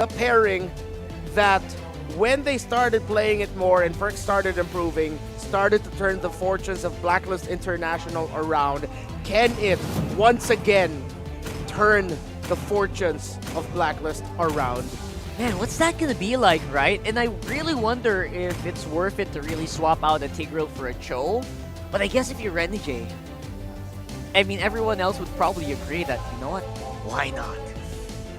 the pairing that when they started playing it more and Perk started improving, started to turn the fortunes of Blacklist International around. Can it once again turn the fortunes of Blacklist around? Man, what's that gonna be like, right? And I really wonder if it's worth it to really swap out a Tigreal for a Cho. But I guess if you're ReneJ, I mean, everyone else would probably agree that, you know what, why not?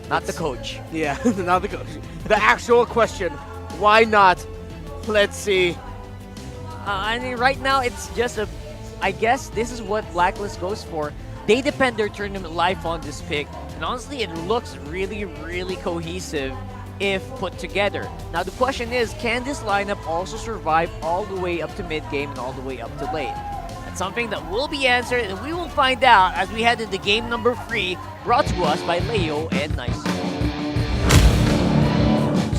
Not the coach. Yeah, not the coach. The actual question, why not? Let's see. I mean, right now, it's just a... I guess this is what Blacklist goes for. They depend their tournament life on this pick. And honestly, it looks really, really cohesive if put together. Now, the question is, can this lineup also survive all the way up to mid-game and all the way up to late? That's something that will be answered, and we will find out as we head into game number 3, brought to us by Leo and Nice.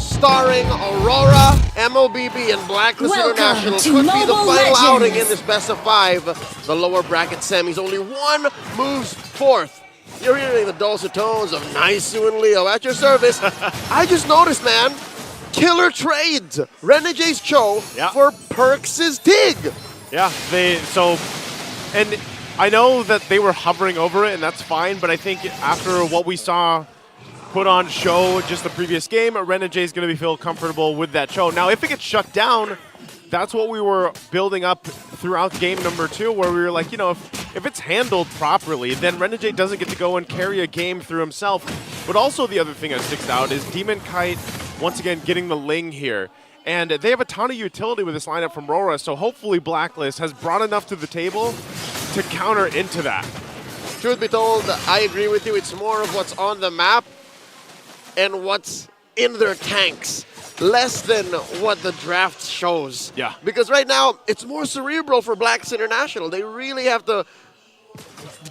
Starring Aurora, MOBB, and Blacklist International could be the final outing in this best of 5. The lower bracket semis, only one moves forth. You're hearing the dulcet tones of Nice and Leo at your service. I just noticed, man, killer trades. ReneJ's Cho for Perks' Tig. Yeah, and I know that they were hovering over it, and that's fine, but I think after what we saw put on show just the previous game, ReneJ is going to feel comfortable with that Cho. Now, if it gets shut down, that's what we were building up throughout game number 2, where we were like, you know, if it's handled properly, then ReneJ doesn't get to go and carry a game through himself. But also the other thing that sticks out is Demon Kite, once again, getting the Ling here. And they have a ton of utility with this lineup from RORA, so hopefully Blacklist has brought enough to the table to counter into that. Truth be told, I agree with you. It's more of what's on the map and what's in their tanks, less than what the draft shows. Yeah. Because right now, it's more cerebral for Blacks International. They really have to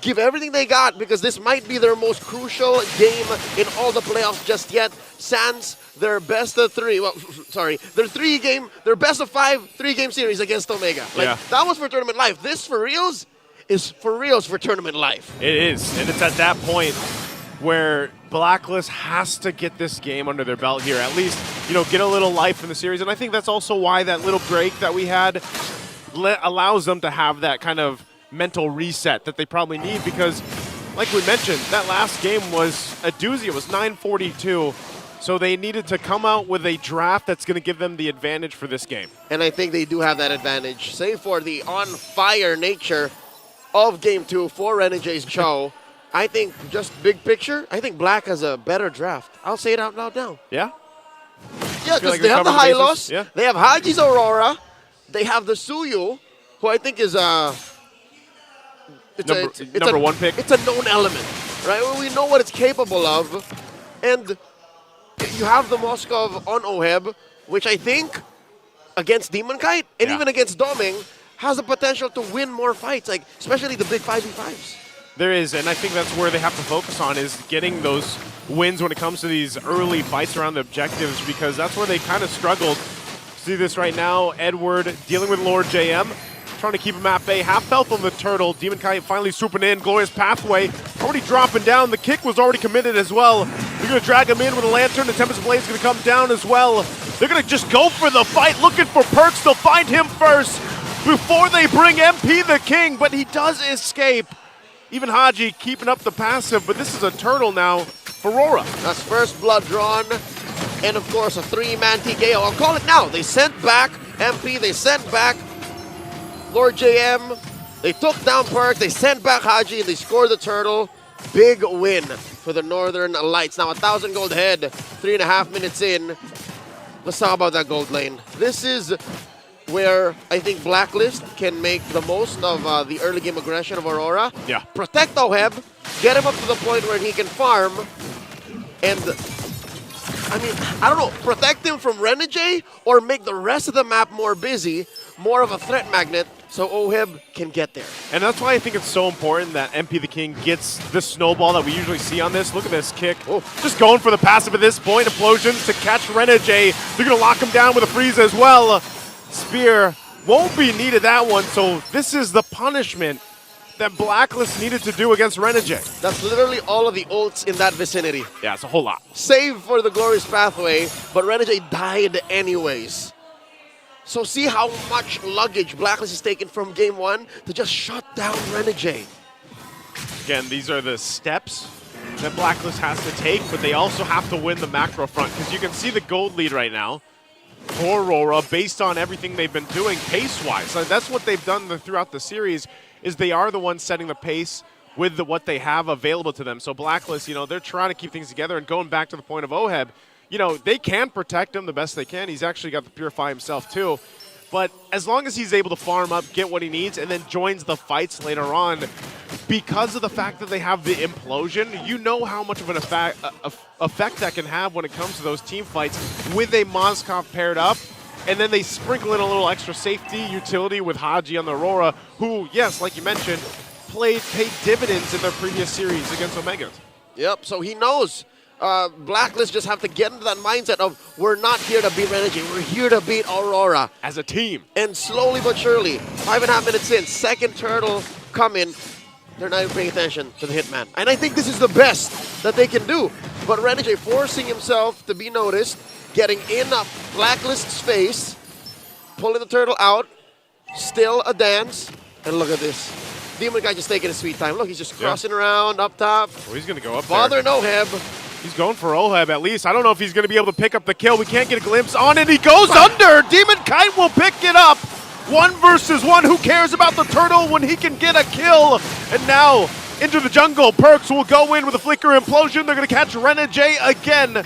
give everything they got because this might be their most crucial game in all the playoffs just yet. Sans their best of 3, well, sorry, their best of 5 3-game series against Omega. Like, that was for tournament life. This for reals is for reals for tournament life. It is, and it's at that point where Blacklist has to get this game under their belt here, at least, you know, get a little life in the series. And I think that's also why that little break that we had allows them to have that kind of mental reset that they probably need, because like we mentioned, that last game was a doozy. It was 9-42, so they needed to come out with a draft that's going to give them the advantage for this game. And I think they do have that advantage, save for the on-fire nature of Game 2 for ReneJ's Cho. I think, just big picture, I think Black has a better draft. I'll say it out loud now. Yeah? Yeah, because like they have the Hylos, yeah. They have Haji's Aurora, they have the Suyu, who I think is number one pick. It's a known element, right? We know what it's capable of. And you have the Moskov on Oheb, which I think, against Demon Kite, and even against Doming, has the potential to win more fights, like especially the big 5v5s. There is, and I think that's where they have to focus on, is getting those wins when it comes to these early fights around the objectives, because that's where they kind of struggled. See this right now, Edward dealing with Lord JM, trying to keep him at bay. Half health on the Turtle. Demon Kite finally swooping in. Glorious Pathway already dropping down. The kick was already committed as well. They're going to drag him in with a Lantern. The Tempest Blade's going to come down as well. They're going to just go for the fight, looking for Perks. They'll find him first before they bring MP the King, but he does escape. Even Haji keeping up the passive, but this is a Turtle now for RORA. That's first blood drawn, and of course a 3-man TKO. I'll call it now. They sent back MP, they sent back Lord JM, they took down Perk, they sent back Haji, and they scored the Turtle. Big win for the Northern Lights. Now 1,000 gold head, 3.5 minutes in. Let's talk about that gold lane. This is where I think Blacklist can make the most of the early game aggression of Aurora. Yeah. Protect Oheb, get him up to the point where he can farm, and I mean, I don't know, protect him from ReneJ or make the rest of the map more busy, more of a threat magnet, so Oheb can get there. And that's why I think it's so important that MP the King gets the snowball that we usually see on this. Look at this kick. Oh, just going for the passive at this point. Implosions to catch ReneJ. They're going to lock him down with a freeze as well. Spear won't be needed that one, so this is the punishment that Blacklist needed to do against RORA. That's literally all of the ults in that vicinity. Yeah, it's a whole lot. Save for the Glorious Pathway, but RORA died anyways. So see how much luggage Blacklist has taken from game 1 to just shut down RORA. Again, these are the steps that Blacklist has to take, but they also have to win the macro front, because you can see the gold lead right now for RORA based on everything they've been doing pace-wise. So that's what they've done throughout the series, is they are the ones setting the pace with what they have available to them. So Blacklist, you know, they're trying to keep things together, and going back to the point of Oheb, you know, they can protect him the best they can. He's actually got the Purify himself too. But as long as he's able to farm up, get what he needs, and then joins the fights later on, because of the fact that they have the implosion, you know how much of an effect that can have when it comes to those team fights with a Mozkov paired up. And then they sprinkle in a little extra safety utility with Haji on the Aurora, who, yes, like you mentioned, paid dividends in their previous series against Omegas. Yep, so he knows. Blacklist just have to get into that mindset of, we're not here to beat RORA, we're here to beat Aurora. As a team. And slowly but surely, 5.5 minutes in, second turtle coming, they're not even paying attention to the Hitman. And I think this is the best that they can do. But RORA forcing himself to be noticed, getting in Blacklist's face, pulling the turtle out, still a dance, and look at this. Demon Guy just taking his sweet time. Look, he's just crossing around up top. Well, he's going to go up Father there. Noheb. He's going for Oheb at least. I don't know if he's going to be able to pick up the kill. We can't get a glimpse on it. He goes under. Demon Kite will pick it up. 1 versus 1. Who cares about the turtle when he can get a kill? And now into the jungle. Perks will go in with a flicker implosion. They're going to catch RORA again. A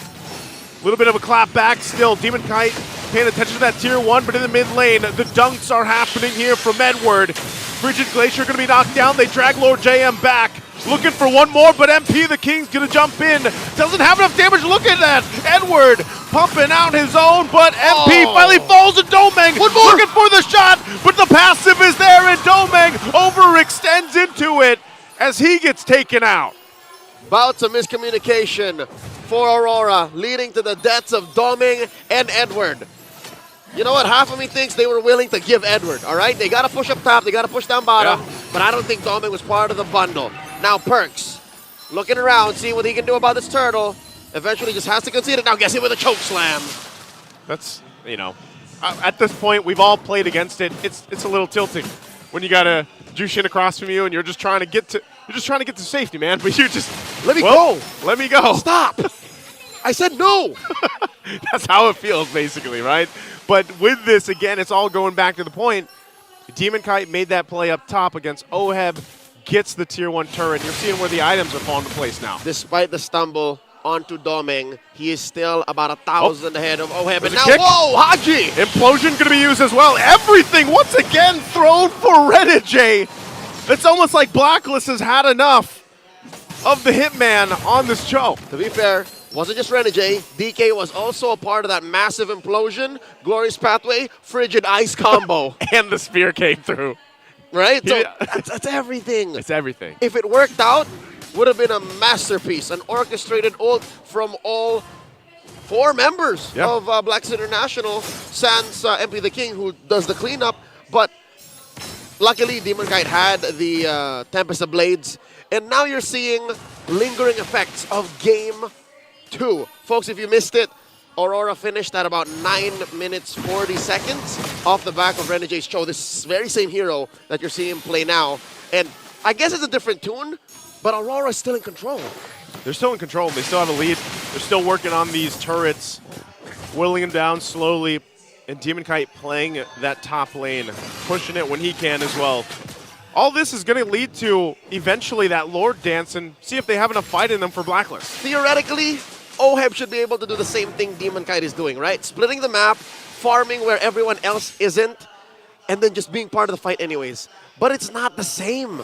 little bit of a clap back still. Demon Kite paying attention to that tier 1, but in the mid lane, the dunks are happening here from Edward. Frigid Glacier going to be knocked down. They drag Lord JM back. Looking for one more, but MP the King's going to jump in. Doesn't have enough damage. Look at that. Edward pumping out his own, but MP finally falls to Domeng. Looking for the shot, but the passive is there, and Domeng overextends into it as he gets taken out. Bouts of miscommunication for Aurora, leading to the deaths of Domeng and Edward. You know what? Half of me thinks they were willing to give Edward, all right? They got to push up top, they got to push down bottom, but I don't think Domeng was part of the bundle. Now Perks, looking around, seeing what he can do about this turtle. Eventually just has to concede it. Now gets hit with a choke slam. That's, you know, at this point, we've all played against it. It's a little tilting when you got a Jushin across from you and you're just trying to get to safety, man. But you just let me go. Let me go. Stop. I said no. That's how it feels, basically, right? But with this, again, it's all going back to the point. Demon Kite made that play up top against Oheb, gets the tier 1 turret. You're seeing where the items are falling into place now. Despite the stumble onto Domeng, he is still about 1,000 ahead of Oheb. And now, kick. whoa, Haji! Implosion going to be used as well. Everything, once again, thrown for RORA. It's almost like Blacklist has had enough of the Hitman on this show. To be fair, wasn't just RORA. DK was also a part of that massive implosion, Glorious Pathway, Frigid Ice combo. And the spear came through. Right? So that's everything. It's everything. If it worked out, would have been a masterpiece, an orchestrated ult from all 4 members of Blacks International, sans MP the King, who does the cleanup. But luckily, Demon Kite had the Tempest of Blades, and now you're seeing lingering effects of Game 2. Folks, if you missed it, Aurora finished at about 9 minutes 40 seconds off the back of RORA's show. This very same hero that you're seeing play now. And I guess it's a different tune, but Aurora's still in control. They're still in control. They still have a lead. They're still working on these turrets, whittling them down slowly. And Demon Kite playing that top lane, pushing it when he can as well. All this is going to lead to eventually that Lord dance and see if they have enough fight in them for Blacklist. Theoretically, Oheb should be able to do the same thing Demon Kite is doing, right? Splitting the map, farming where everyone else isn't, and then just being part of the fight anyways. But it's not the same.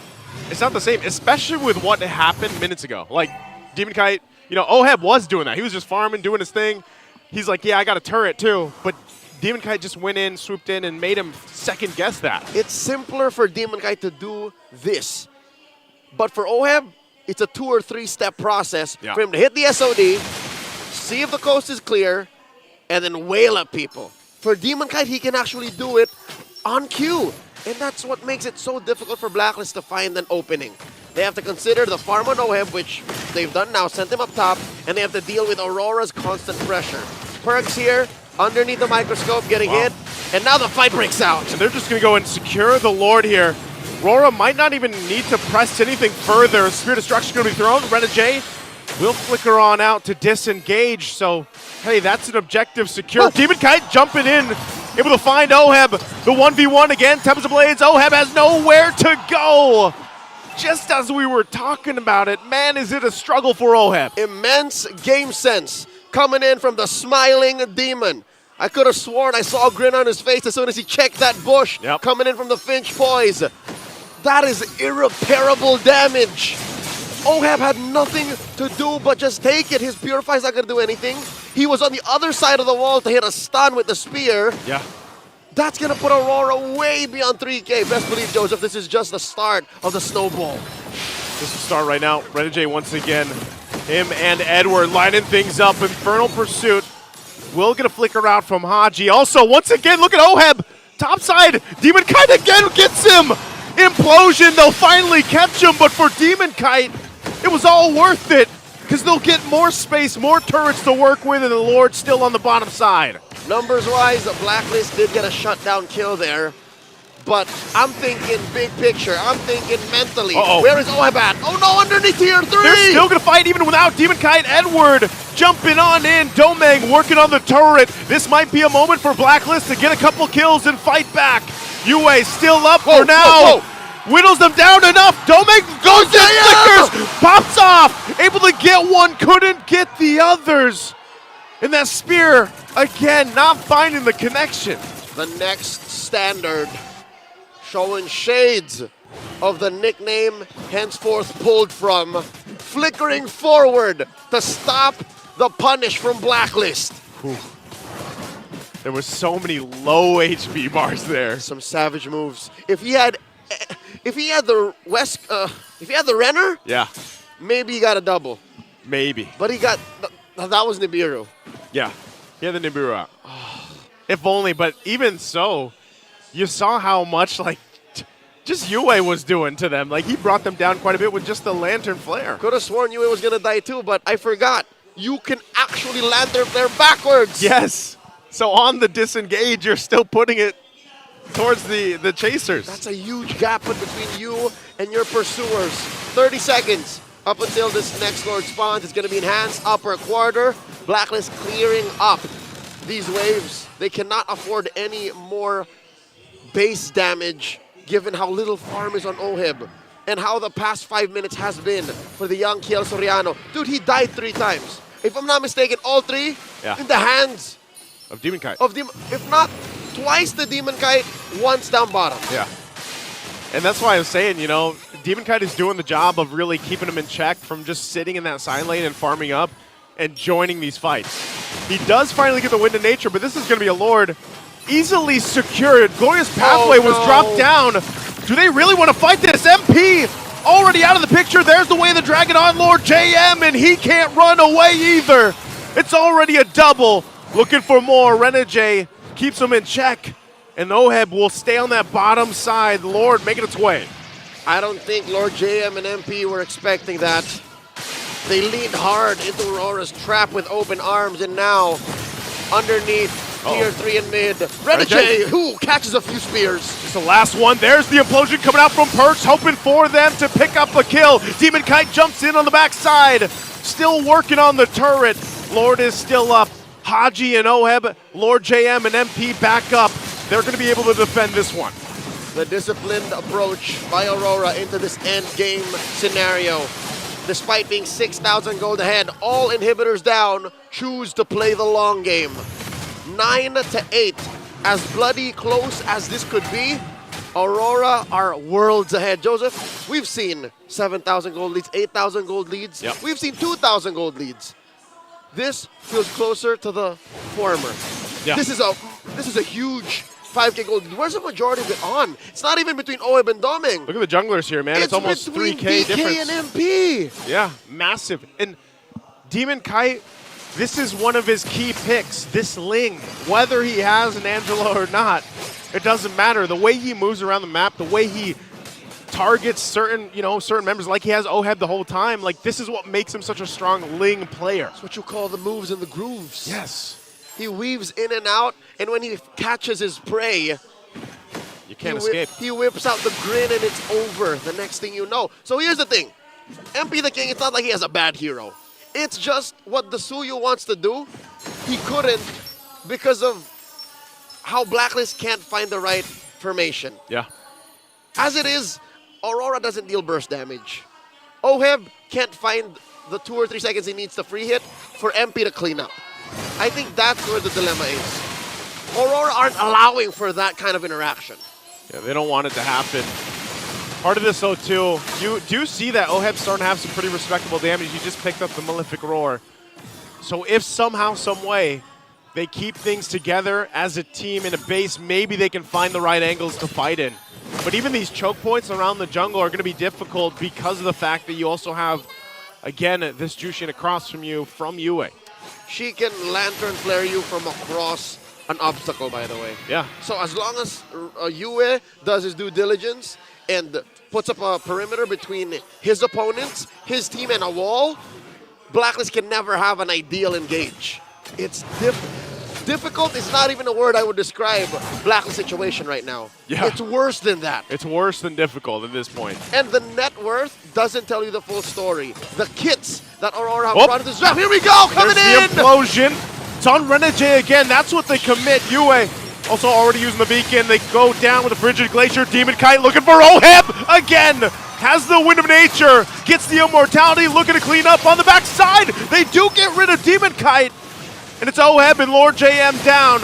It's not the same, especially with what happened minutes ago. Like, Demon Kite, you know, Oheb was doing that. He was just farming, doing his thing. He's like, yeah, I got a turret too. But Demon Kite just went in, swooped in, and made him second guess that. It's simpler for Demon Kite to do this. But for Oheb, it's a 2 or 3 step process for him to hit the SOD, see if the coast is clear, and then wail at people. For Demon Kite, he can actually do it on cue. And that's what makes it so difficult for Blacklist to find an opening. They have to consider the farm on OHEB, which they've done now, sent him up top, and they have to deal with Aurora's constant pressure. Perks here, underneath the microscope, getting hit, and now the fight breaks out. And they're just going to go and secure the Lord here. RORA might not even need to press anything further. Spear Destruction going to be thrown. RenaJ will flicker on out to disengage. So, hey, that's an objective secure. Demon Kite jumping in, able to find OHEB. The 1v1 again. Tempest of Blades. OHEB has nowhere to go. Just as we were talking about it, man, is it a struggle for OHEB. Immense game sense coming in from the smiling demon. I could have sworn I saw a grin on his face as soon as he checked that bush coming in from the Finch Poise. That is irreparable damage. OHEB had nothing to do but just take it. His Purify's not going to do anything. He was on the other side of the wall to hit a stun with the spear. Yeah. That's going to put Aurora way beyond 3K. Best believe, Joseph, this is just the start of the snowball. This is the start right now. RenaJ once again. Him and Edward lining things up. Infernal Pursuit will get a flicker out from Haji. Also, once again, look at OHEB. Topside. Demon Kite again gets him. Implosion, they'll finally catch him, but for Demon Kite, it was all worth it because they'll get more space, more turrets to work with, and the Lord's still on the bottom side. Numbers-wise, the Blacklist did get a shutdown kill there, but I'm thinking big picture. I'm thinking mentally. Where is OHEB at? Oh no, underneath tier 3! They're still going to fight even without Demon Kite. Edward jumping on in. Domeng working on the turret. This might be a moment for Blacklist to get a couple kills and fight back. Yue still up for now. Whittles them down enough. Domeng goes to flickers. Pops off. Able to get one. Couldn't get the others. And that spear, again, not finding the connection. The next standard, showing shades of the nickname henceforth pulled from, flickering forward to stop the punish from Blacklist. Whew. There was so many low HP bars there. Some savage moves. If he had the Renner, yeah, maybe he got a double. Maybe. But he got that was Nibiru. Yeah, he had the Nibiru out. If only, but even so, you saw how much like just Yue was doing to them. Like he brought them down quite a bit with just the Lantern Flare. Could have sworn Yue was gonna die too, but I forgot. You can actually Lantern Flare backwards. Yes. So on the disengage, you're still putting it towards the chasers. That's a huge gap put between you and your pursuers. 30 seconds up until this next Lord spawns. It's going to be enhanced upper quarter. Blacklist clearing up these waves. They cannot afford any more base damage given how little farm is on OHEB and how the past 5 minutes has been for the young Kiel Soriano. Dude, he died 3 times. If I'm not mistaken, all 3 in the hands of Demon Kite. If not twice the Demon Kite, once down bottom. Yeah. And that's why I was saying, you know, Demon Kite is doing the job of really keeping him in check from just sitting in that side lane and farming up and joining these fights. He does finally get the wind of nature, but this is going to be a Lord easily secured. Glorious Pathway was dropped down. Do they really want to fight this? MP already out of the picture. There's the way of the Dragon on Lord JM, and he can't run away either. It's already a double. Looking for more. RenaJ keeps him in check, and OHEB will stay on that bottom side. Lord making its way. I don't think Lord JM and MP were expecting that. They leaned hard into Aurora's trap with open arms, and now underneath tier 3 and mid, RenaJ, who catches a few spears. It's the last one. There's the implosion coming out from Perks, hoping for them to pick up a kill. Demon Kite jumps in on the backside, still working on the turret. Lord is still up. Haji and OHEB, Lord JM and MP back up. They're going to be able to defend this one. The disciplined approach by Aurora into this end game scenario. Despite being 6,000 gold ahead, all inhibitors down, choose to play the long game. 9-8, as bloody close as this could be, Aurora are worlds ahead. Joseph, we've seen 7,000 gold leads, 8,000 gold leads. Yep. We've seen 2,000 gold leads. This feels closer to the former. Yeah. This is a huge 5K gold lead. Where's the majority of it on? It's not even between OHEB and Domeng. Look at the junglers here, man. It's almost between 3K BK difference. and MP. Yeah, massive. And Demon Kite, this is one of his key picks, this Ling. Whether he has an Angela or not, it doesn't matter. The way he moves around the map, the way he targets certain members, like he has Oheb the whole time, like this is what makes him such a strong Ling player. That's what you call the moves and the grooves. Yes. He weaves in and out, and when he catches his prey, you can't escape. He whips out the grin and it's over the next thing you know. So here's the thing. MP the King, it's not like he has a bad hero. It's just what the Suyu wants to do, he couldn't because of how Blacklist can't find the right formation. Yeah. As it is, Aurora doesn't deal burst damage. Oheb can't find the 2 or 3 seconds he needs to free hit for MP to clean up. I think that's where the dilemma is. Aurora aren't allowing for that kind of interaction. Yeah, they don't want it to happen. Part of this, though, too, you do see that Oheb's starting to have some pretty respectable damage. He just picked up the Malefic Roar. So if somehow, some way, they keep things together as a team in a base, maybe they can find the right angles to fight in. But even these choke points around the jungle are going to be difficult because of the fact that you also have, again, this Jushin across from you from Yue. She can lantern flare you from across an obstacle, by the way. Yeah. So as long as Yue does his due diligence and puts up a perimeter between his opponents, his team, and a wall, Blacklist can never have an ideal engage. It's difficult is not even a word I would describe Blacklist situation right now. Yeah. It's worse than that. It's worse than difficult at this point. And the net worth doesn't tell you the full story. The kits that Aurora have Oh. brought into this draft. Here we go, coming There's in! the implosion. It's on Renegade again. That's what they commit. Yue also already using the beacon. They go down with the Frigid Glacier. Demon Kite looking for Oheb again. Has the Wind of Nature. Gets the Immortality. Looking to clean up on the backside. They do get rid of Demon Kite. And it's Oheb and Lord JM down.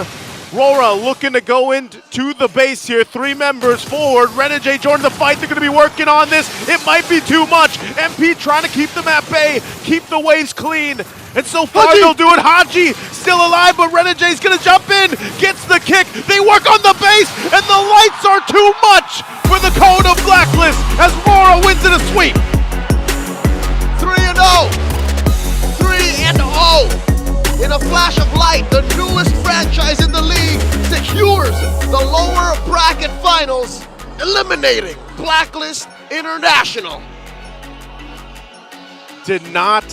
RORA looking to go into the base here. 3 members forward. Renegade joining the fight. They're going to be working on this. It might be too much. MP trying to keep them at bay. Keep the waves clean. And so far they'll do it. Haji still alive, but Renegade's going to jump in. Gets the kick. They work on the base. And the lights are too much for the code of Blacklist as RORA wins in a sweep. 3-0. 3-0. In a flash of light, the newest franchise in the league secures the lower bracket finals, eliminating Blacklist International. Did not